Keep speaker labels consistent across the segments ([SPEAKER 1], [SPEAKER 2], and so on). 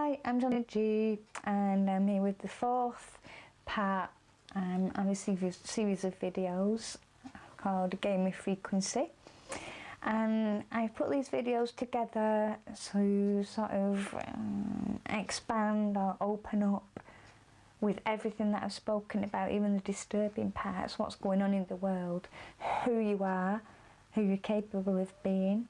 [SPEAKER 1] Hi, I'm Johnny G, and I'm here with the fourth part of a series of videos called Game of Frequency. And I've put these videos together to sort of expand or open up with everything that I've spoken about, even the disturbing parts, what's going on in the world, who you are, who you're capable of being.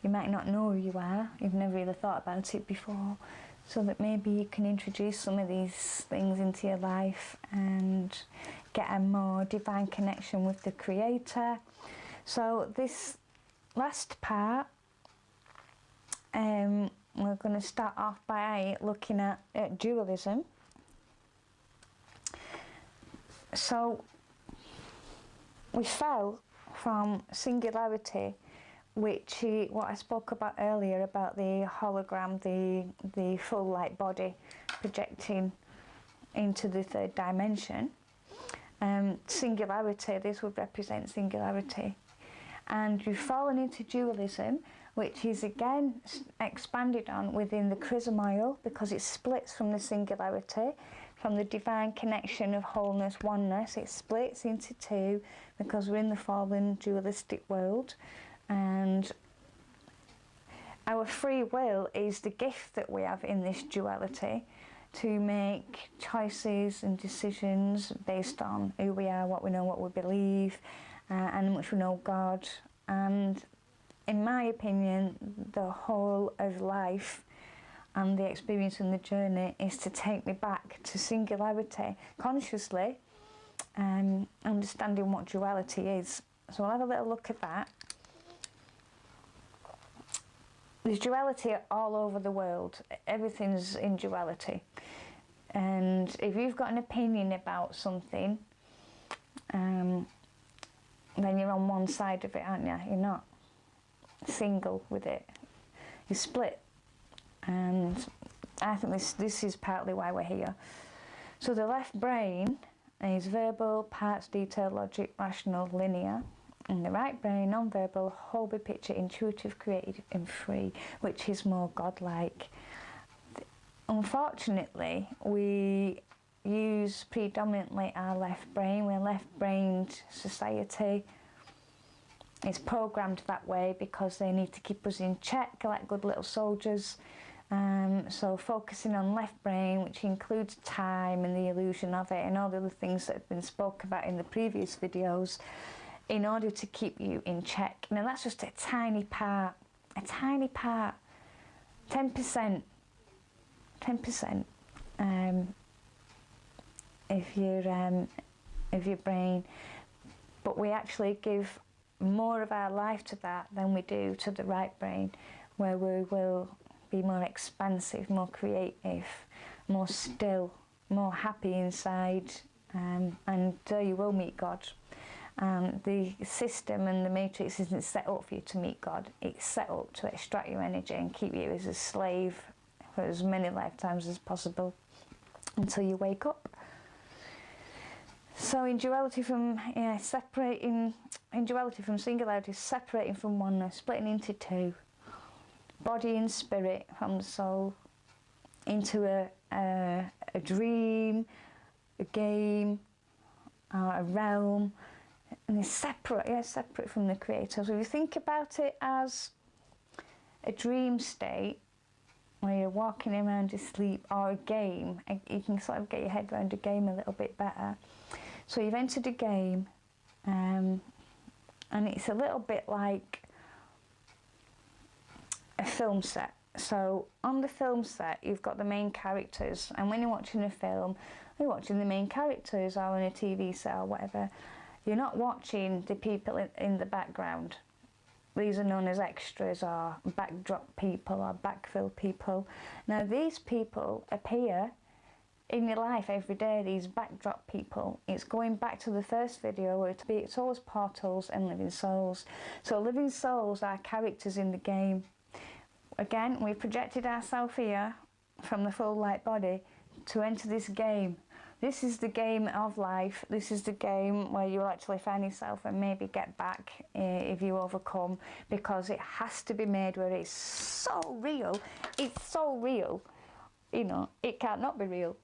[SPEAKER 1] You might not know who you are, you've never really thought about it before, so that maybe you can introduce some of these things into your life and get a more divine connection with the Creator. So this last part, we're going to start off by looking at dualism. So we fell from singularity, which what I spoke about earlier about the hologram, the full light body projecting into the third dimension. Singularity, this would represent singularity. And you've fallen into dualism, which is again expanded on within the chrism oil, because it splits from the singularity, from the divine connection of wholeness, oneness. It splits into two because we're in the fallen dualistic world. And our free will is the gift that we have in this duality to make choices and decisions based on who we are, what we know, what we believe, and how much we know God. And in my opinion, the whole of life and the experience and the journey is to take me back to singularity consciously, understanding what duality is. So we'll have a little look at that. There's duality all over the world. Everything's in duality. And if you've got an opinion about something, then you're on one side of it, aren't you? You're not single with it. You're split. And I think this is partly why we're here. So the left brain is verbal, parts, detail, logic, rational, linear. And the right brain, non-verbal, whole big picture, intuitive, creative and free, which is more godlike. Unfortunately, we use predominantly our left brain. We're a left-brained society. It's programmed that way because they need to keep us in check like good little soldiers. So focusing on left brain, which includes time and the illusion of it and all the other things that have been spoken about in the previous videos, in order to keep you in check. Now that's just a tiny part, 10% of your brain, but we actually give more of our life to that than we do to the right brain, where we will be more expansive, more creative, more still, more happy inside, and you will meet God. The system and the matrix isn't set up for you to meet God. It's set up to extract your energy and keep you as a slave for as many lifetimes as possible until you wake up. So in duality from singularity, separating from oneness, splitting into two, body and spirit from the soul, into a dream, a game, a realm. And it's separate from the Creator. So if you think about it as a dream state, where you're walking around asleep, or a game, you can sort of get your head around a game a little bit better. So you've entered a game, and it's a little bit like a film set. So on the film set, you've got the main characters, and when you're watching a film, you're watching the main characters, or on a TV set or whatever. You're not watching the people in the background. These are known as extras, or backdrop people, or backfill people. Now these people appear in your life every day, these backdrop people. It's going back to the first video where it's always portals and living souls. So living souls are characters in the game. Again, we've projected ourselves here from the full light body to enter this game. This is the game of life. This is the game where you actually find yourself and maybe get back if you overcome, because it has to be made where it's so real. It's so real you know, it can't not be real.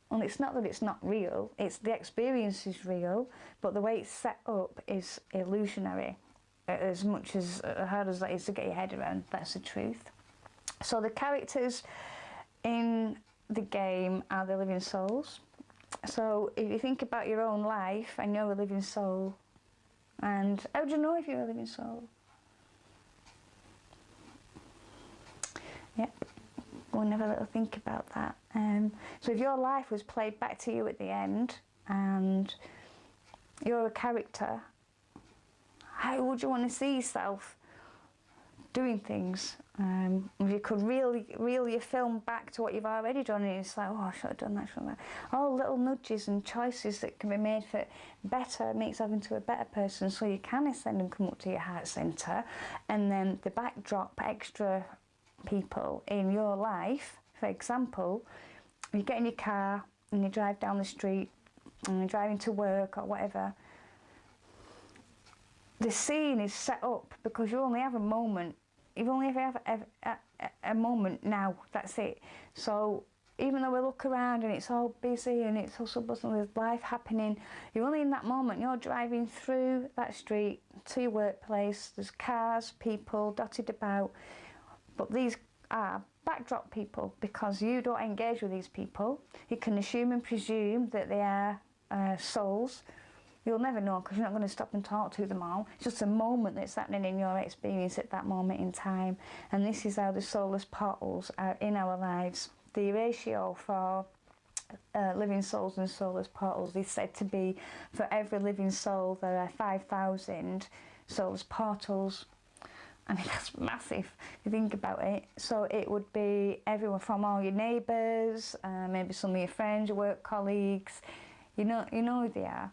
[SPEAKER 1] Well, it's not that it's not real, it's the experience is real, but the way it's set up is illusionary. As much as hard as that is to get your head around, that's the truth. So the characters in the game are the living souls. So if you think about your own life and you're a living soul, and how do you know if you're a living soul? Yep, go and have a little think about that. So if your life was played back to you at the end and you're a character, how would you want to see yourself doing things? If you could reel your film back to what you've already done, and it's like, oh, I should have done that, should have done that. All little nudges and choices that can be made for better, makes you into a better person, so you can ascend and come up to your heart centre. And then the backdrop, extra people in your life, for example, you get in your car and you drive down the street and you're driving to work or whatever. The scene is set up because you only have a moment. You only ever have a moment now, that's it. So even though we look around and it's all busy and it's hustle bustle, there's life happening, you're only in that moment. You're driving through that street to your workplace, there's cars, people dotted about, but these are backdrop people because you don't engage with these people. You can assume and presume that they are souls. You'll never know because you're not going to stop and talk to them all. It's just a moment that's happening in your experience at that moment in time. And this is how the soulless portals are in our lives. The ratio for living souls and soulless portals is said to be, for every living soul there are 5,000 soulless portals. I mean, that's massive if you think about it. So it would be everyone from all your neighbours, maybe some of your friends, your work colleagues. You know who they are.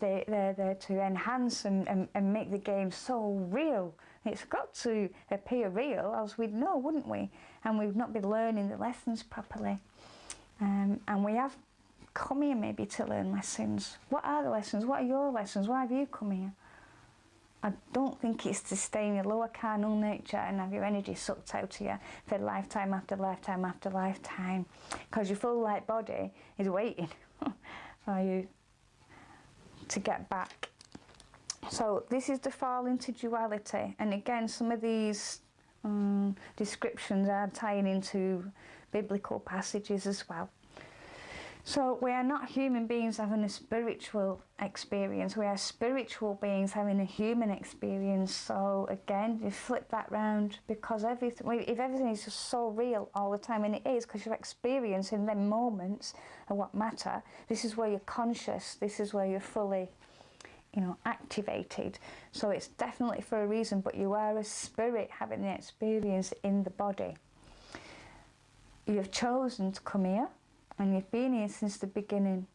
[SPEAKER 1] They're there to enhance and make the game so real. It's got to appear real, else we'd know, wouldn't we? And we've not been learning the lessons properly. And we have come here maybe to learn lessons. What are the lessons? What are your lessons? Why have you come here? I don't think it's to stay in your lower carnal nature and have your energy sucked out of you for lifetime after lifetime after lifetime, because your full light body is waiting for you to get back. So this is the fall into duality, and again some of these descriptions are tying into biblical passages as well. So we are not human beings having a spiritual experience, we are spiritual beings having a human experience. So again, you flip that round, because if everything is just so real all the time, and it is, because you're experiencing them moments are what matter. This is where you're conscious, this is where you're fully, you know, activated. So it's definitely for a reason, but you are a spirit having the experience in the body. You have chosen to come here, and you've been here since the beginning.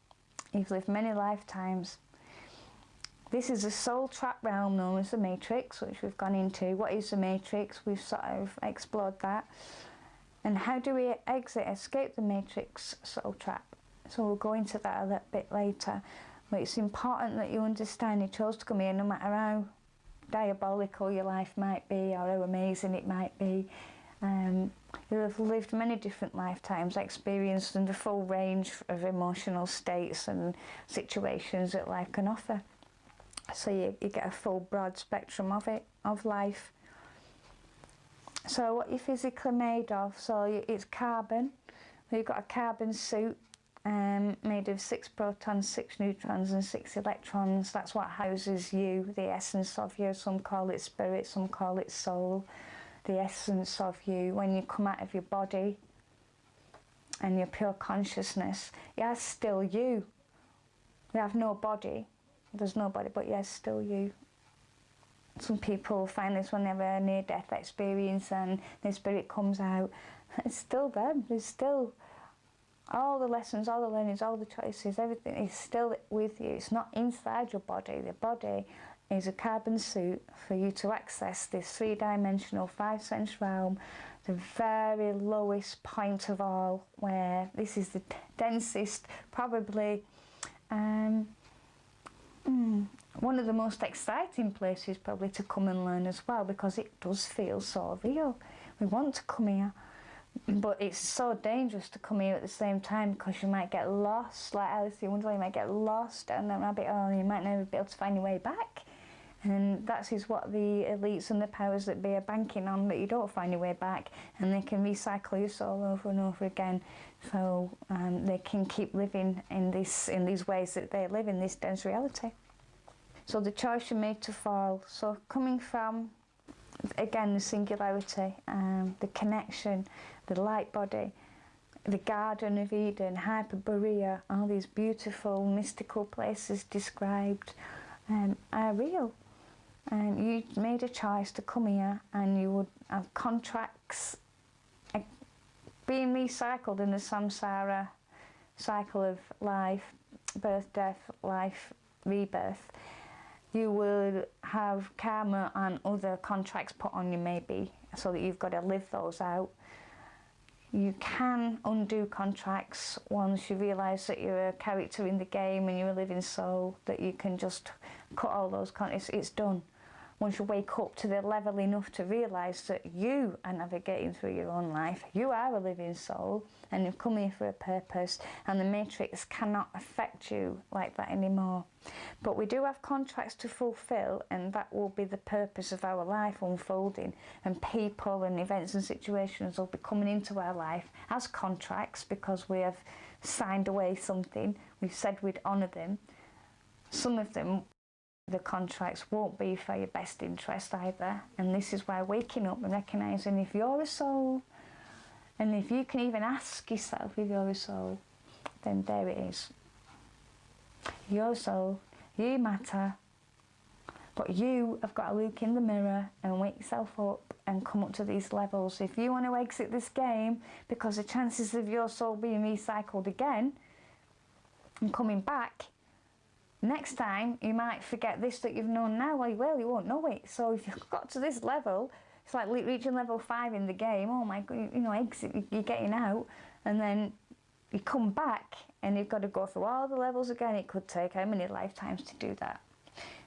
[SPEAKER 1] You've lived many lifetimes. This is a soul trap realm known as the Matrix, which we've gone into. What is the Matrix? We've sort of explored that. And how do we escape the Matrix soul trap? So we'll go into that a little bit later. But it's important that you understand you chose to come here, no matter how diabolical your life might be or how amazing it might be. You have lived many different lifetimes, experienced the full range of emotional states and situations that life can offer. So you get a full broad spectrum of it, of life. So what you're physically made of, so it's carbon. You've got a carbon suit made of 6 protons, 6 neutrons and 6 electrons. That's what houses you, the essence of you. Some call it spirit, some call it soul. The essence of you, when you come out of your body and your pure consciousness, yes, still you. You have no body, there's no body, but yes, still you. Some people find this when they have a near-death experience and their spirit comes out. It's still them. There's still all the lessons, all the learnings, all the choices, everything is still with you. It's not inside your body. The body is a carbon suit for you to access this 3-dimensional 5-sense realm, the very lowest point of all, where this is the densest, probably one of the most exciting places probably to come and learn as well, because it does feel so real. We want to come here. But it's so dangerous to come here at the same time, because you might get lost, like Alice in Wonderland, you might get lost down that rabbit hole and you might never be able to find your way back. And that is what the elites and the powers that be are banking on, that you don't find your way back, and they can recycle your soul over and over again, so they can keep living in these ways that they live in this dense reality. So the choice you made to fall. So coming from, again, the singularity, the connection, the light body, the Garden of Eden, Hyperborea, all these beautiful mystical places described are real. And you made a choice to come here, and you would have contracts being recycled in the samsara cycle of life, birth, death, life, rebirth. You will have karma and other contracts put on you, maybe, so that you've got to live those out. You can undo contracts once you realise that you're a character in the game and you're a living soul, that you can just cut all those contracts. It's done. Once you wake up to the level enough to realise that you are navigating through your own life, you are a living soul and you've come here for a purpose, and the matrix cannot affect you like that anymore. But we do have contracts to fulfil, and that will be the purpose of our life unfolding, and people and events and situations will be coming into our life as contracts, because we have signed away something, we've said we'd honour them. Some of them, the contracts, won't be for your best interest either, and this is why waking up and recognising if you're a soul, and if you can even ask yourself if you're a soul, then there it is. You're a soul, you matter, but you have got to look in the mirror and wake yourself up and come up to these levels. If you want to exit this game, because the chances of your soul being recycled again and coming back, next time you might forget this that you've known now. Well, you won't know it. So if you've got to this level, it's like reaching level 5 in the game. Oh my God, exit, you're getting out, and then you come back and you've got to go through all the levels again. It could take how many lifetimes to do that?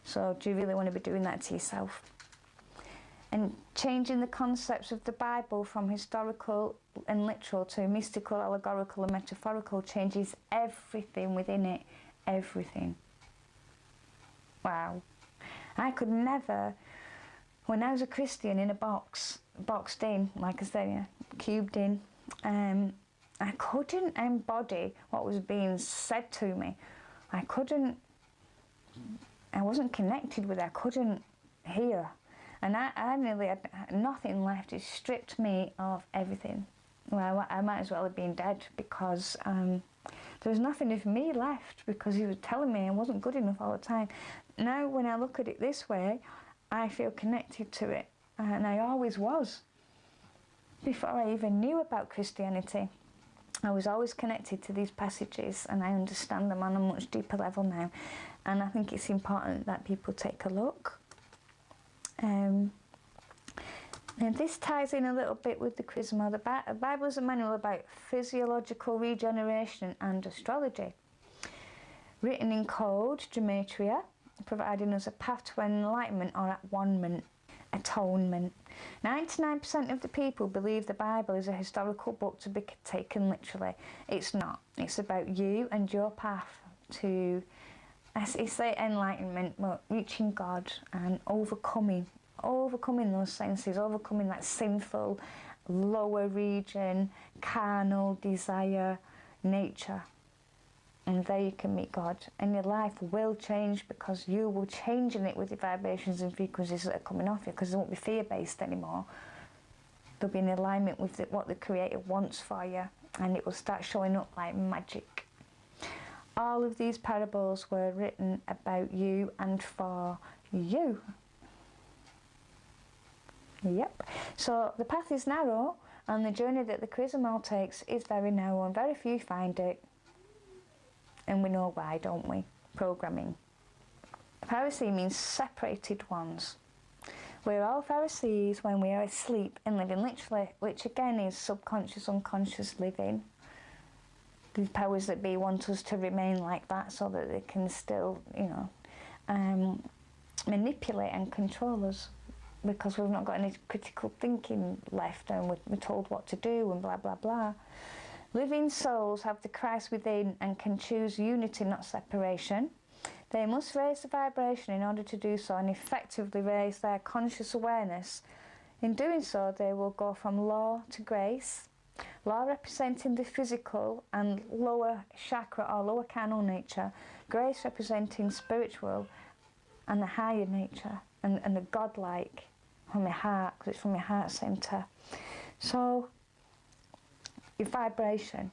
[SPEAKER 1] So do you really want to be doing that to yourself? And changing the concepts of the Bible from historical and literal to mystical, allegorical and metaphorical changes everything within it. Everything. Wow. I could never, when I was a Christian in a box, boxed in, like I said, cubed in, I couldn't embody what was being said to me. I wasn't connected with it. I couldn't hear. And I nearly had nothing left. It stripped me of everything. Well, I might as well have been dead, because there was nothing of me left, because he was telling me I wasn't good enough all the time. Now, when I look at it this way, I feel connected to it, and I always was. Before I even knew about Christianity, I was always connected to these passages, and I understand them on a much deeper level now. And I think it's important that people take a look. And this ties in a little bit with the Charisma. The Bible is a manual about physiological regeneration and astrology, written in code, gematria, providing us a path to enlightenment or at-one-ment, atonement. 99% of the people believe the Bible is a historical book to be taken literally. It's not. It's about you and your path to, as I say, enlightenment, reaching God and overcoming those senses, overcoming that sinful lower region, carnal desire, nature. And there you can meet God, and your life will change, because you will change in it with the vibrations and frequencies that are coming off you, because it won't be fear-based anymore. There'll be in alignment with what the Creator wants for you, and it will start showing up like magic. All of these parables were written about you and for you. Yep. So the path is narrow, and the journey that the Charisma takes is very narrow, and very few find it. And we know why, don't we? Programming. Pharisee means separated ones. We're all Pharisees when we are asleep and living literally, which again is subconscious, unconscious living. The powers that be want us to remain like that, so that they can still, manipulate and control us. because we've not got any critical thinking left, and we're told what to do and blah blah blah. Living souls have the Christ within and can choose unity, not separation. They must raise the vibration in order to do so, and effectively raise their conscious awareness. In doing so, they will go from law to grace, law representing the physical and lower chakra or lower carnal nature, grace representing spiritual and the higher nature, and the godlike from your heart, because it's from your heart centre. So, your vibration.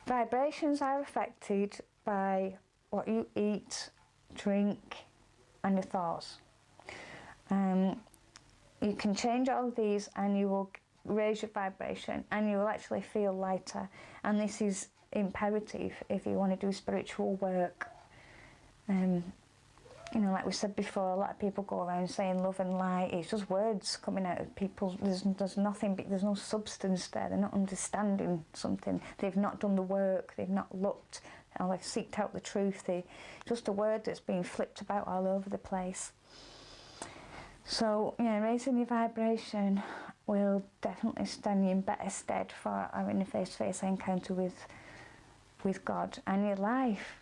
[SPEAKER 1] Vibrations are affected by what you eat, drink, and your thoughts. You can change all of these and you will raise your vibration, and you will actually feel lighter. And this is imperative if you want to do spiritual work. You know, like we said before, a lot of people go around saying love and light. It's just words coming out of people. There's nothing, there's no substance there. They're not understanding something. They've not done the work. They've not looked, or they've seeked out the truth. Just a word that's being flipped about all over the place. So, yeah, raising your vibration will definitely stand you in better stead for having a face-to-face encounter with God, and your life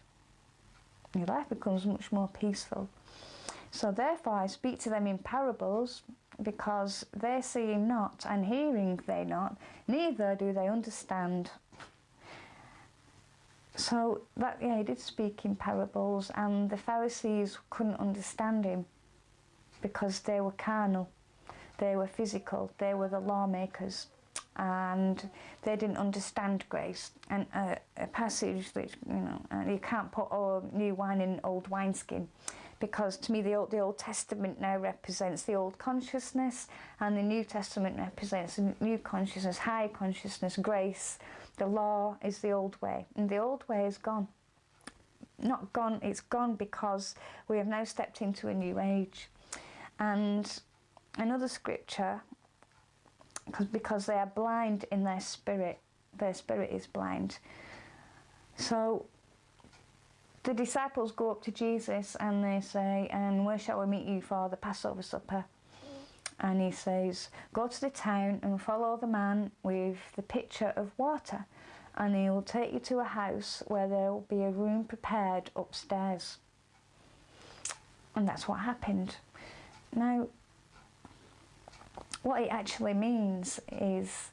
[SPEAKER 1] becomes much more peaceful. So therefore I speak to them in parables, because they seeing not, and hearing they not, neither do they understand. So that, yeah, he did speak in parables, and the Pharisees couldn't understand him because they were carnal, they were physical, they were the lawmakers, and they didn't understand grace. And a passage which, you know, you can't put new wine in old wineskin, because to me the Old Testament now represents the old consciousness, and the New Testament represents the new consciousness, high consciousness, grace. The law is the old way, and the old way is gone. Not gone, it's gone because we have now stepped into a new age. And another scripture, because they are blind in their spirit is blind. So the disciples go up to Jesus and they say, and where shall we meet you for the Passover supper? And he says, go to the town and follow the man with the pitcher of water, and he will take you to a house where there will be a room prepared upstairs. And that's what happened. Now, what it actually means is,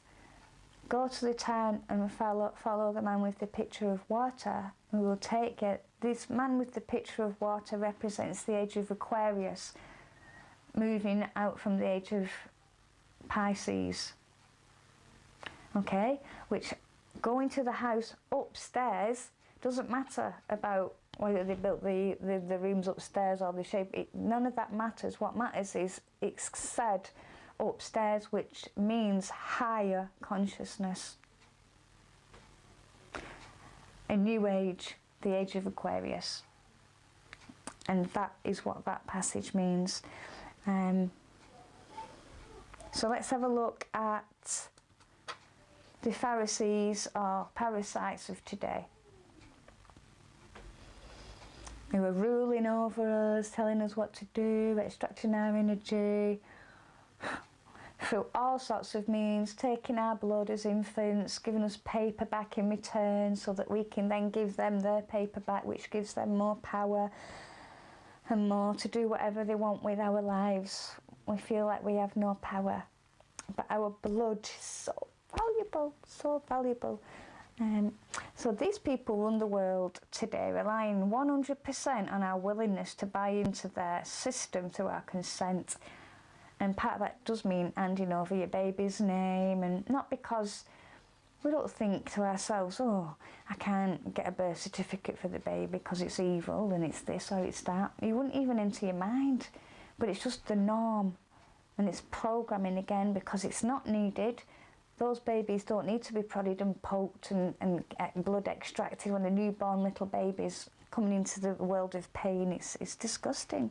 [SPEAKER 1] go to the town and follow the man with the pitcher of water, who will take it. This man with the pitcher of water represents the age of Aquarius, moving out from the age of Pisces. Okay, which going to the house upstairs doesn't matter about whether they built the rooms upstairs or the shape. None of that matters. What matters is it's said upstairs, which means higher consciousness. A new age, the age of Aquarius. And that is what that passage means. So let's have a look at the Pharisees, or parasites of today, who are ruling over us, telling us what to do, extracting our energy through all sorts of means, taking our blood as infants, giving us paper back in return so that we can then give them their paper back, which gives them more power and more to do whatever they want with our lives. We feel like we have no power, but our blood is so valuable, so valuable. So these people run the world today, relying 100% on our willingness to buy into their system through our consent. And part of that does mean handing over your baby's name, and not because we don't think to ourselves, oh, I can't get a birth certificate for the baby because it's evil and it's this or it's that. You wouldn't even enter your mind, but it's just the norm, and it's programming again because it's not needed. Those babies don't need to be prodded and poked and blood extracted when a newborn little baby's coming into the world of pain. It's disgusting.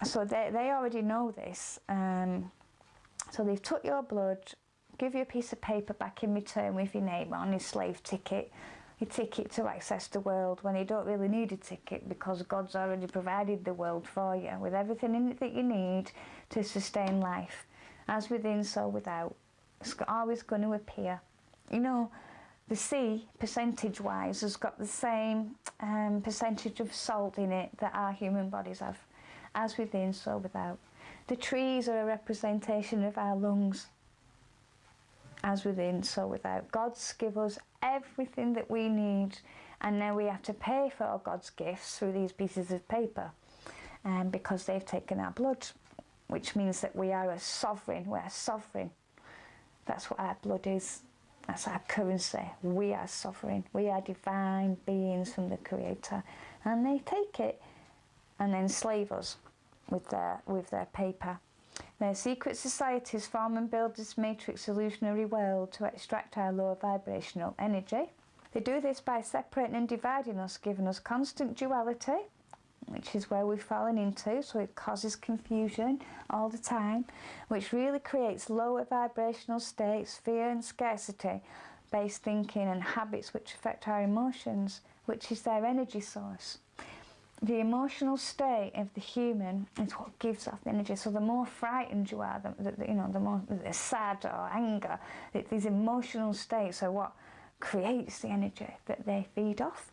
[SPEAKER 1] So they already know this. So they've took your blood, give you a piece of paper back in return with your name on, your slave ticket, a ticket to access the world when you don't really need a ticket, because God's already provided the world for you with everything in it that you need to sustain life. As within, so without. It's always going to appear. You know, the sea, percentage-wise, has got the same percentage of salt in it that our human bodies have. As within, so without. The trees are a representation of our lungs. As within, so without. God's give us everything that we need, and now we have to pay for all God's gifts through these pieces of paper, because they've taken our blood, which means that we are a sovereign. We're sovereign. That's what our blood is. That's our currency. We are sovereign. We are divine beings from the Creator, and they take it and enslave us with their paper. Their secret societies form and build this matrix illusionary world to extract our lower vibrational energy. They do this by separating and dividing us, giving us constant duality, which is where we've fallen into, so it causes confusion all the time, which really creates lower vibrational states, fear and scarcity based thinking and habits which affect our emotions, which is their energy source. The emotional state of the human is what gives off the energy. So the more frightened you are, the more sad or anger, these emotional states are what creates the energy that they feed off,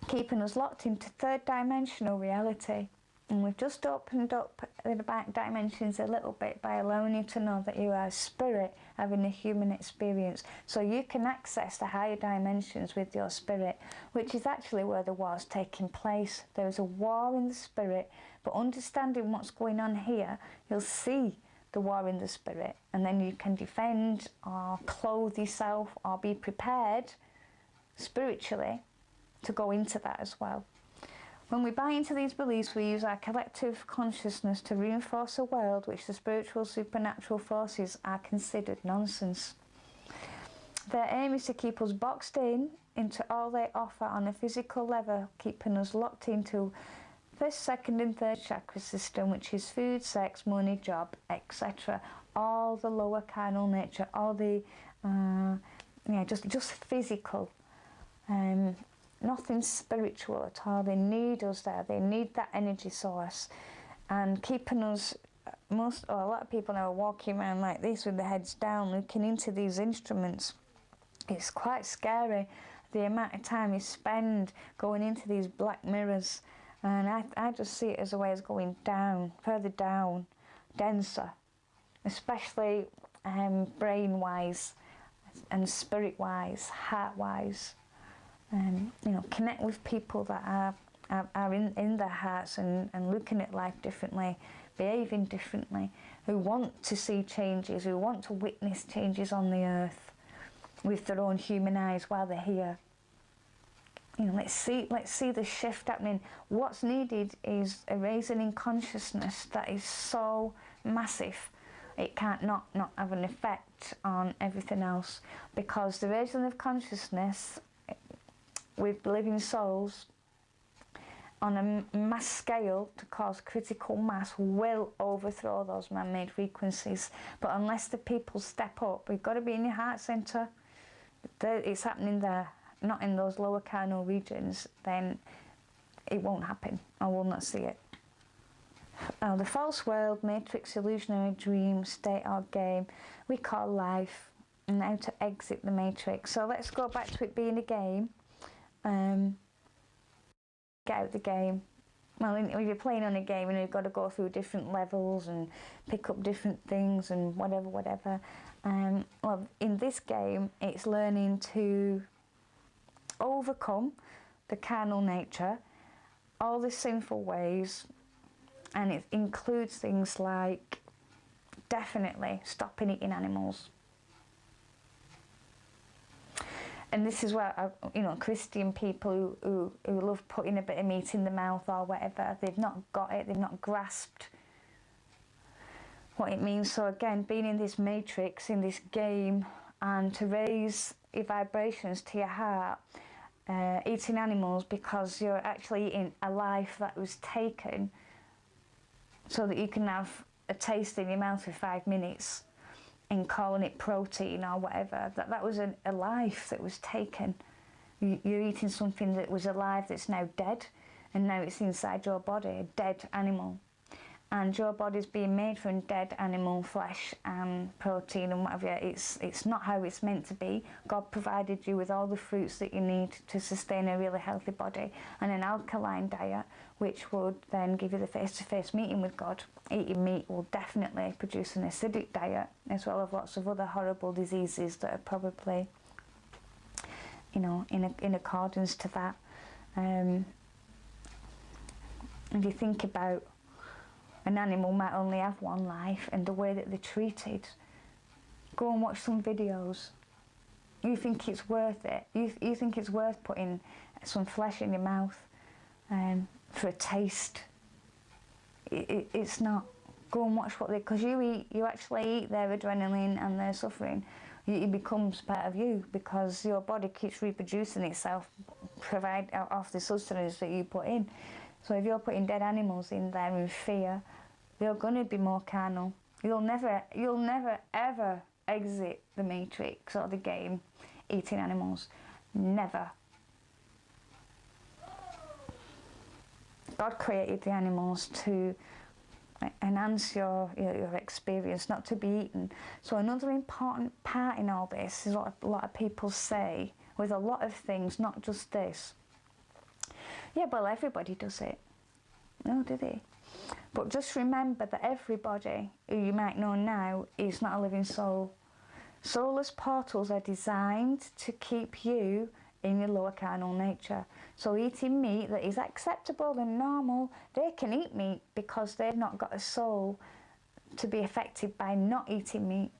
[SPEAKER 1] keeping us locked into third dimensional reality. And we've just opened up the back dimensions a little bit by allowing you to know that you are a spirit having a human experience. So you can access the higher dimensions with your spirit, which is actually where the war's taking place. There is a war in the spirit, but understanding what's going on here, you'll see the war in the spirit, and then you can defend or clothe yourself or be prepared spiritually to go into that as well. When we buy into these beliefs, we use our collective consciousness to reinforce a world which the spiritual supernatural forces are considered nonsense. Their aim is to keep us boxed into all they offer on a physical level, keeping us locked into first, second and third chakra system, which is food, sex, money, job, etc. All the lower carnal nature, all the just physical. Nothing spiritual at all. They need us there. They need that energy source, and keeping us. A lot of people now are walking around like this with their heads down, looking into these instruments. It's quite scary the amount of time you spend going into these black mirrors, and I just see it as a way of going down, further down, denser, especially brain-wise and spirit-wise, heart-wise. Connect with people that are in their hearts and looking at life differently, behaving differently, who want to see changes, who want to witness changes on the earth with their own human eyes while they're here. Let's see the shift happening. What's needed is a raising in consciousness that is so massive. It can't not have an effect on everything else, because the raising of consciousness with living souls on a mass scale to cause critical mass will overthrow those man-made frequencies. But unless the people step up, we've got to be in your heart centre. It's happening there, not in those lower carnal regions. Then it won't happen. I will not see it. The false world, matrix, illusionary dream, state or game we call life, and how to exit the matrix. So let's go back to it being a game. Get out the game. Well, if you're playing on a game, you've got to go through different levels and pick up different things and whatever. Well, in this game, it's learning to overcome the carnal nature, all the sinful ways, and it includes things like definitely stopping eating animals. And this is where, Christian people who love putting a bit of meat in the mouth or whatever, they've not got it, they've not grasped what it means. So again, being in this matrix, in this game, and to raise your vibrations to your heart, eating animals because you're actually eating a life that was taken so that you can have a taste in your mouth for 5 minutes, and calling it protein or whatever, that was a life that was taken You're eating something that was alive that's now dead, and now it's inside your body, a dead animal. And your body's being made from dead animal flesh and protein and whatever. It's not how it's meant to be. God provided you with all the fruits that you need to sustain a really healthy body, and an alkaline diet, which would then give you the face-to-face meeting with God. Eating meat will definitely produce an acidic diet, as well as lots of other horrible diseases that are probably, you know, in accordance to that. And you think about, an animal might only have one life, and the way that they're treated. Go and watch some videos. You think it's worth it. You think it's worth putting some flesh in your mouth for a taste. It's not. Go and watch what they, because you actually eat their adrenaline and their suffering. It becomes part of you, because your body keeps reproducing itself, off the sustenance that you put in. So if you're putting dead animals in there in fear, they're going to be more carnal. You'll never ever exit the matrix or the game eating animals. Never. God created the animals to enhance your experience, not to be eaten. So another important part in all this is what a lot of people say with a lot of things, not just this. Yeah, well, everybody does it. No, do they? But just remember that everybody who you might know now is not a living soul. Soulless portals are designed to keep you in your lower carnal nature. So eating meat that is acceptable and normal, they can eat meat because they've not got a soul to be affected by not eating meat.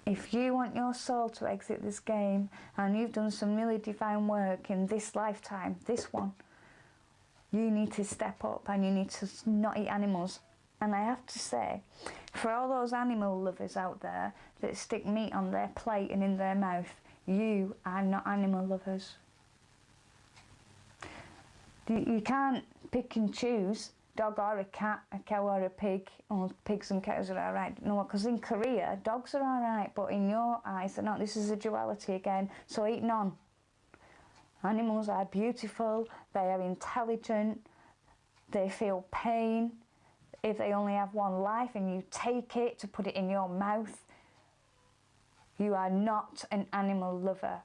[SPEAKER 1] If you want your soul to exit this game, and you've done some really divine work in this lifetime, this one, you need to step up and you need to not eat animals. And I have to say, for all those animal lovers out there that stick meat on their plate and in their mouth, you are not animal lovers. You can't pick and choose dog or a cat, a cow or a pig. Oh, pigs and cows are alright. No, because in Korea, dogs are alright, but in your eyes, they're not. This is a duality again. So eat none. Animals are beautiful, they are intelligent, they feel pain. If they only have one life and you take it to put it in your mouth, you are not an animal lover.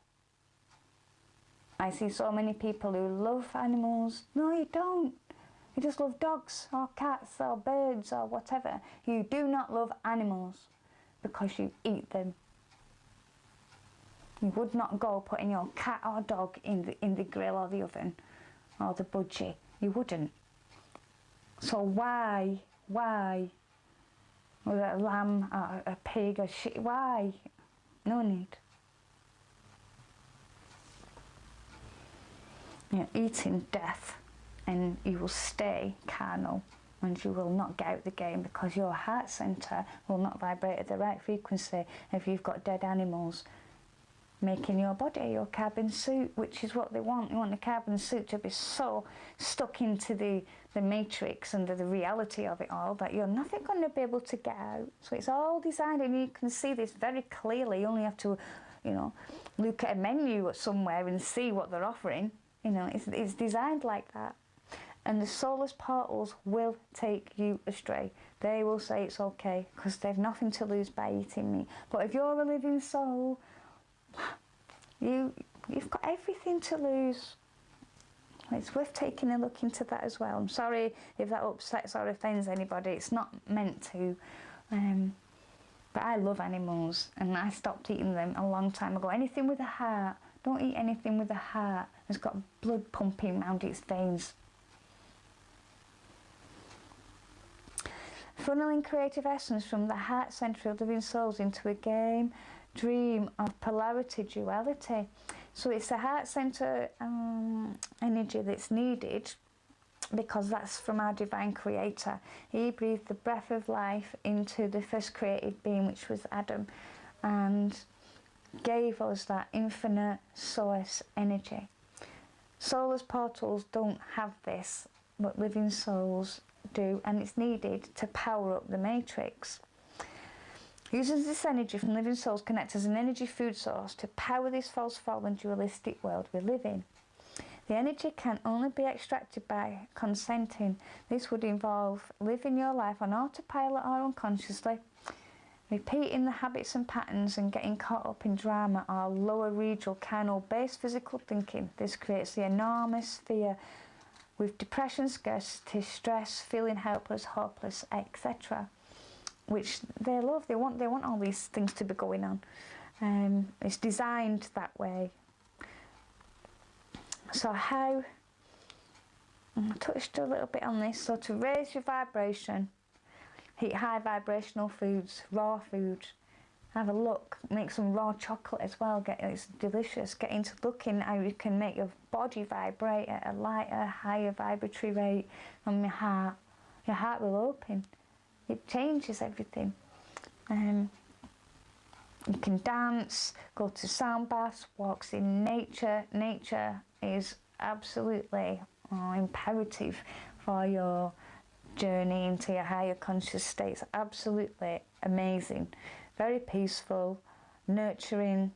[SPEAKER 1] I see so many people who love animals. No, you don't. You just love dogs or cats or birds or whatever. You do not love animals because you eat them. You would not go putting your cat or dog in the grill or the oven or the budgie. You wouldn't. So why, with a lamb or a pig or shit, why? No need. You're eating death, and you will stay carnal, and you will not get out the game because your heart centre will not vibrate at the right frequency if you've got dead animals making your body your carbon suit, which is what they want. They want the carbon suit to be so stuck into the matrix and the reality of it all that you're never going to be able to get out. So it's all designed, and you can see this very clearly. You only have to, you know, look at a menu somewhere and see what they're offering. You know, it's designed like that. And the soulless portals will take you astray. They will say it's okay because they've nothing to lose by eating meat. But if you're a living soul, you've got everything to lose. It's worth taking a look into that as well. I'm sorry if that upsets or offends anybody. It's not meant to. But I love animals, and I stopped eating them a long time ago. Anything with a heart. Don't eat anything with a heart that's got blood pumping around its veins. Funneling creative essence from the heart centre of living souls into a game dream of polarity duality. So it's the heart centre energy that's needed, because that's from our divine creator. He breathed the breath of life into the first created being, which was Adam, and gave us that infinite source energy. Soulless portals don't have this, but living souls do, and it's needed to power up the matrix. Using this energy from living souls connect as an energy food source to power this false, fallen, dualistic world we live in. The energy can only be extracted by consenting. This would involve living your life on autopilot or unconsciously, repeating the habits and patterns and getting caught up in drama or lower regional, carnal-based physical thinking. This creates the enormous fear with depression, scarcity, stress, feeling helpless, hopeless, etc., which they love. They want all these things to be going on. It's designed that way. So how, I touched a little bit on this, so to raise your vibration, eat high vibrational foods, raw food, have a look, make some raw chocolate as well, it's delicious, get into looking how you can make your body vibrate at a lighter, higher vibratory rate from your heart will open, it changes everything. You can dance, go to sound baths, walks in nature. Nature is absolutely imperative for your journey into your higher conscious states. Absolutely amazing, very peaceful, nurturing.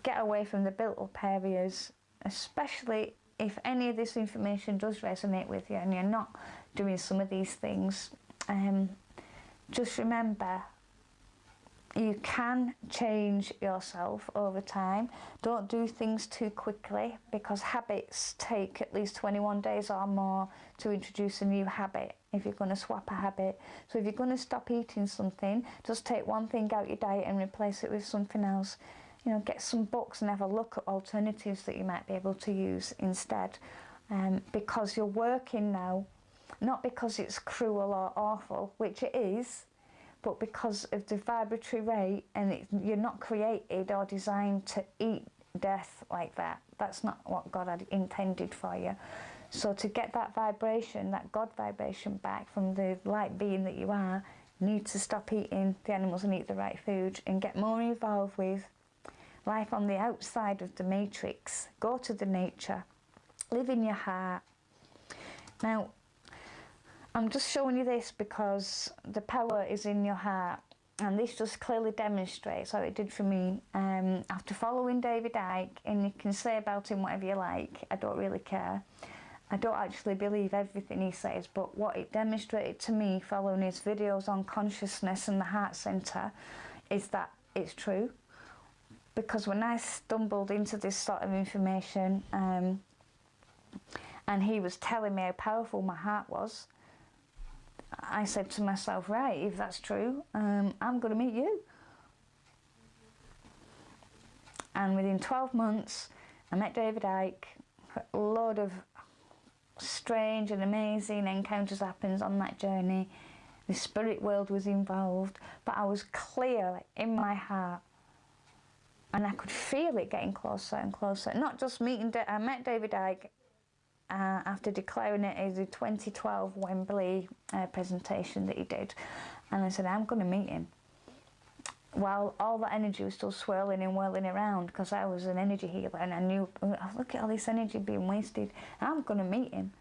[SPEAKER 1] Get away from the built up areas, especially if any of this information does resonate with you and you're not doing some of these things. Just remember, you can change yourself over time. Don't do things too quickly, because habits take at least 21 days or more to introduce a new habit if you're going to swap a habit. So if you're going to stop eating something, just take one thing out your diet and replace it with something else. You know, get some books and have a look at alternatives that you might be able to use instead. Because you're working now, not because it's cruel or awful, which it is, but because of the vibratory rate, and you're not created or designed to eat death like that. That's not what God had intended for you. So to get that vibration, that God vibration back from the light being that you are, you need to stop eating the animals and eat the right food and get more involved with life on the outside of the matrix. Go to the nature, live in your heart. Now, I'm just showing you this because the power is in your heart, and this just clearly demonstrates how it did for me. After following David Icke, and you can say about him whatever you like, I don't really care. I don't actually believe everything he says, but what it demonstrated to me following his videos on consciousness and the heart center is that it's true. Because when I stumbled into this sort of information, and he was telling me how powerful my heart was, I said to myself, right, if that's true, I'm going to meet you. And within 12 months, I met David Icke. A load of strange and amazing encounters happened on that journey. The spirit world was involved, but I was clear in my heart. And I could feel it getting closer and closer. Not just meeting, I met David Icke after declaring it as a 2012 Wembley presentation that he did. And I said, I'm going to meet him. While all that energy was still swirling and whirling around, because I was an energy healer and I knew, look at all this energy being wasted. I'm going to meet him.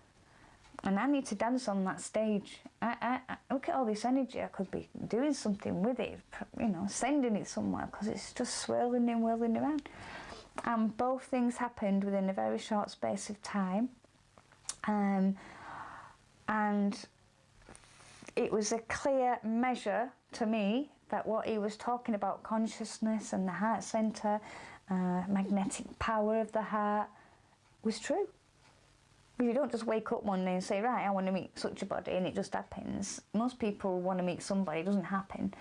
[SPEAKER 1] And I need to dance on that stage. I look at all this energy. I could be doing something with it, you know, sending it somewhere, because it's just swirling and whirling around. And both things happened within a very short space of time. And it was a clear measure to me that what he was talking about, consciousness and the heart center, magnetic power of the heart, was true. You don't just wake up one day and say, right, I want to meet such a body, and it just happens. Most people want to meet somebody, it doesn't happen.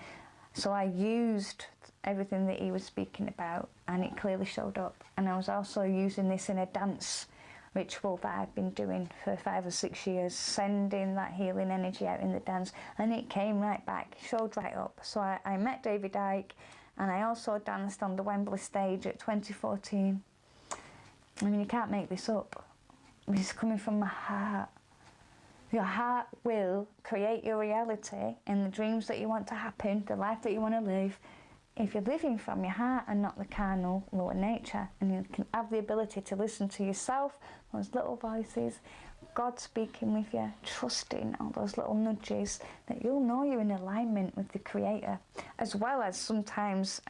[SPEAKER 1] So I used everything that he was speaking about, and it clearly showed up. And I was also using this in a dance ritual that I've been doing for 5 or 6 years, sending that healing energy out in the dance, and it came right back, showed right up. So I met David Icke, and I also danced on the Wembley stage at 2014. I mean, you can't make this up. This is coming from my heart. Your heart will create your reality and the dreams that you want to happen, the life that you want to live, if you're living from your heart and not the carnal, lower nature. And you can have the ability to listen to yourself, those little voices, God speaking with you, trusting all those little nudges, that you'll know you're in alignment with the Creator, as well as sometimes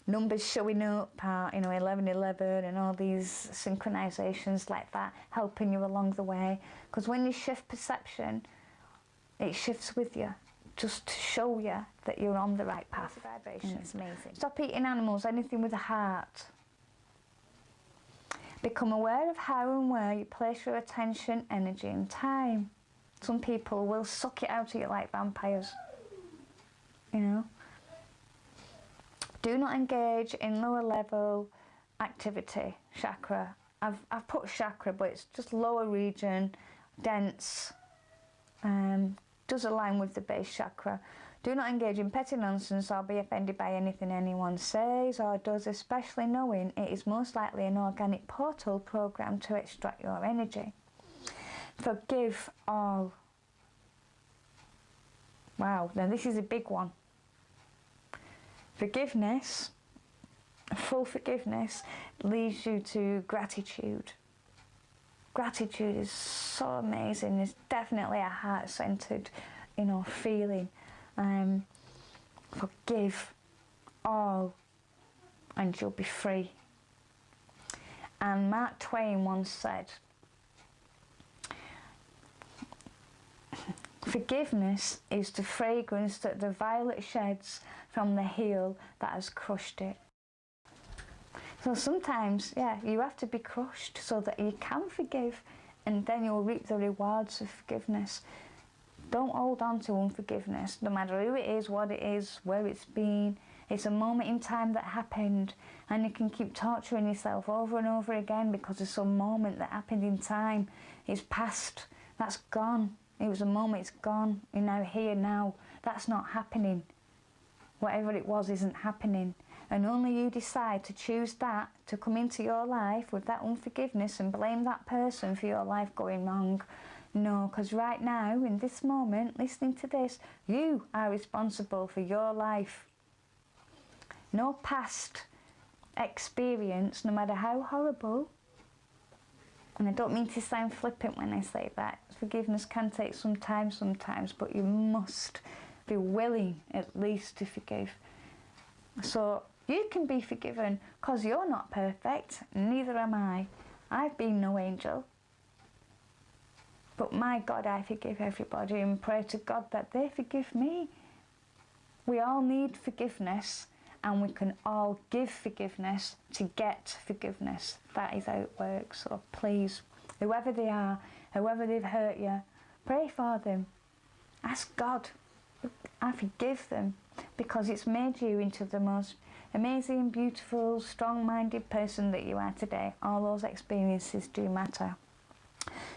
[SPEAKER 1] numbers showing up, 1111 and all these synchronizations like that, helping you along the way. Because when you shift perception, it shifts with you, just to show you that you're on the right path. Vibration. It's amazing. Stop eating animals, anything with a heart. Become aware of how and where you place your attention, energy and time. Some people will suck it out of you like vampires, you know. Do not engage in lower level activity, chakra. I've put chakra, but it's just lower region, dense, does align with the base chakra. Do not engage in petty nonsense or be offended by anything anyone says or does, especially knowing it is most likely an organic portal programmed to extract your energy. Forgive all. Wow, now this is a big one. Forgiveness, full forgiveness, leads you to gratitude. Gratitude is so amazing. It's definitely a heart-centered, feeling. Forgive all and you'll be free. And Mark Twain once said, forgiveness is the fragrance that the violet sheds from the heel that has crushed it. So sometimes, you have to be crushed so that you can forgive, and then you'll reap the rewards of forgiveness. Don't hold on to unforgiveness, no matter who it is, what it is, where it's been. It's a moment in time that happened, and you can keep torturing yourself over and over again because of some moment that happened in time. It's past. That's gone. It was a moment, it's gone. You're now here now. That's not happening. Whatever it was isn't happening. And only you decide to choose that to come into your life with that unforgiveness and blame that person for your life going wrong. No, because right now, in this moment, listening to this, you are responsible for your life. No past experience, no matter how horrible, and I don't mean to sound flippant when I say that, forgiveness can take some time sometimes, but you must be willing at least to forgive. So you can be forgiven because you're not perfect, neither am I. I've been no angel. But my God, I forgive everybody and pray to God that they forgive me. We all need forgiveness, and we can all give forgiveness to get forgiveness. That is how it works. So please, whoever they are, whoever they've hurt you, pray for them. Ask God, I forgive them, because it's made you into the most amazing, beautiful, strong-minded person that you are today. All those experiences do matter.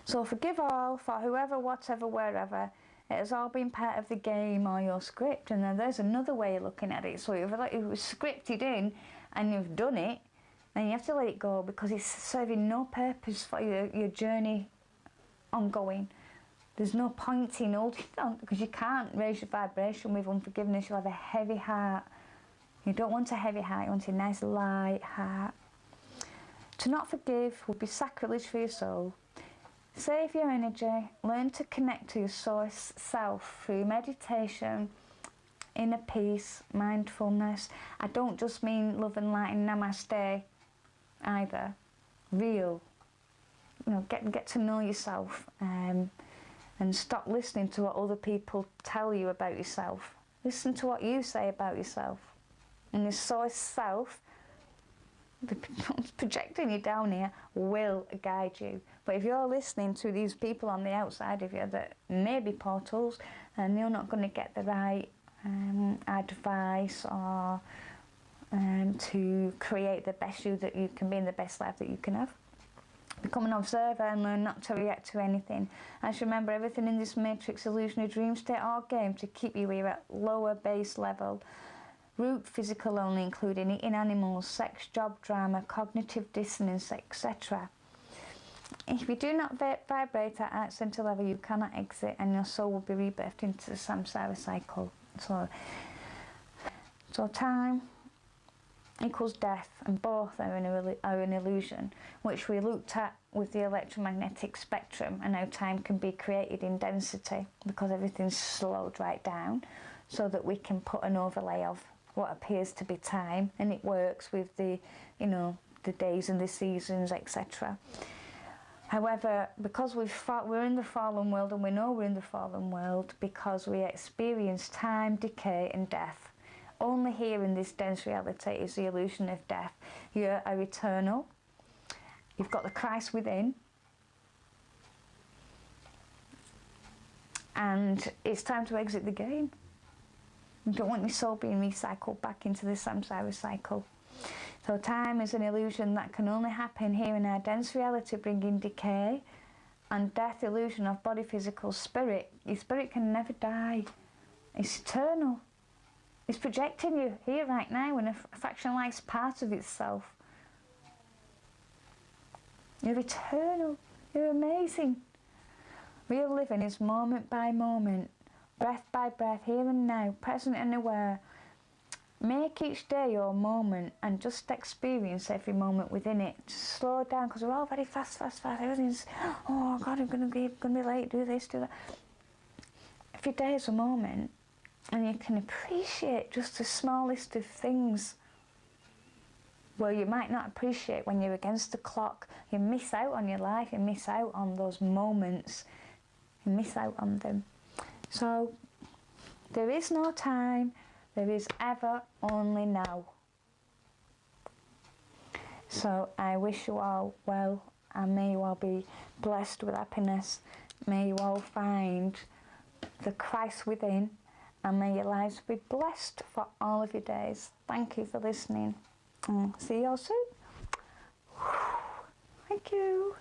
[SPEAKER 1] So forgive all, for whoever, whatever, wherever. It has all been part of the game or your script. And then there's another way of looking at it. So if it was scripted in and you've done it, then you have to let it go, because it's serving no purpose for your journey ongoing. There's no point in holding on, because you can't raise your vibration with unforgiveness. You'll have a heavy heart. You don't want a heavy heart, you want a nice light heart. To not forgive would be sacrilege for your soul. Save your energy, learn to connect to your source self through meditation, inner peace, mindfulness. I don't just mean love and light and namaste either. Real. Get to know yourself, and stop listening to what other people tell you about yourself. Listen to what you say about yourself. And the source self, the projecting you down here, will guide you. But if you're listening to these people on the outside of you that may be portals, and you're not going to get the right advice or to create the best you that you can be in the best life that you can have. Become an observer and learn not to react to anything. And remember, everything in this matrix, illusion, dream state or game to keep you here at lower base level. Root physical only, including eating animals, sex, job, drama, cognitive dissonance, etc. If you do not vibrate at heart center level, you cannot exit, and your soul will be rebirthed into the samsara cycle. So time equals death, and both are an illusion, which we looked at with the electromagnetic spectrum and how time can be created in density because everything's slowed right down, so that we can put an overlay of what appears to be time, and it works with the, you know, the days and the seasons, etc. However, because we're in the fallen world, and we know we're in the fallen world because we experience time, decay and death. Only here in this dense reality is the illusion of death. You are eternal. You've got the Christ within. And it's time to exit the game. You don't want your soul being recycled back into the samsara cycle. So time is an illusion that can only happen here in our dense reality, bringing decay and death, illusion of body, physical, spirit. Your spirit can never die. It's eternal. It's projecting you here right now in a fractionalized part of itself. You're eternal. You're amazing. Real living is moment by moment, breath by breath, here and now, present and aware. Make each day your moment and just experience every moment within it. Just slow down, because we're all very fast. Everything's, oh God, I'm going to be late, do this, do that. Every day is a moment, and you can appreciate just the smallest of things where you might not appreciate when you're against the clock. You miss out on your life, you miss out on those moments, you miss out on them. So there is no time, there is ever only now. So I wish you all well, and may you all be blessed with happiness. May you all find the Christ within, and may your lives be blessed for all of your days. Thank you for listening. See you all soon. Thank you.